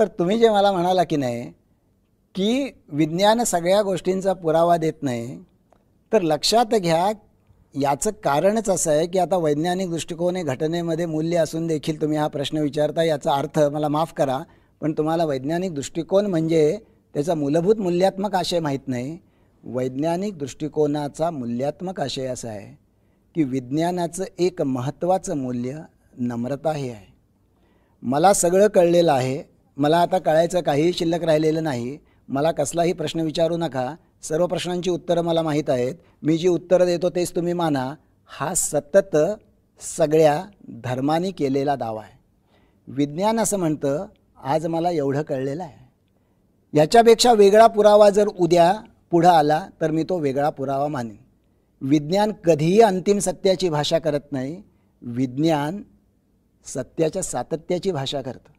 तर तुम्ही जे मला म्हणाला की नाही की विज्ञान सगळ्या गोष्टींचा पुरावा देत नाही, तर लक्षात घ्या याचं कारणच असं आहे की आता वैज्ञानिक दृष्टिकोन घटनेमध्ये मूल्य असून देखील तुम्ही हा प्रश्न विचारता। याचा अर्थ मला माफ करा, पण तुम्हाला वैज्ञानिक दृष्टिकोन म्हणजे त्याचा मूलभूत मूल्यात्मक आशय माहीत नाही। वैज्ञानिक दृष्टिकोनाचा मूल्यात्मक आशय असा आहे की विज्ञानाचं एक महत्त्वाचं मूल्य नम्रता हे आहे। मला सगळं कळलेलं आहे, मला आता कळायचं काहीही शिल्लक राहिलेलं नाही, मला कसलाही प्रश्न विचारू नका, सर्व प्रश्नांची उत्तरं मला माहीत आहेत, मी जी उत्तरं देतो तेच तुम्ही माना, हा सतत सगळ्या धर्मांनी केलेला दावा आहे। विज्ञान असं म्हणतं आज मला एवढं कळलेलं आहे, याच्यापेक्षा वेगळा पुरावा जर उद्या पुढं आला तर मी तो वेगळा पुरावा मानेन। विज्ञान कधीही अंतिम सत्याची भाषा करत नाही, विज्ञान सत्याच्या सातत्याची भाषा करतं।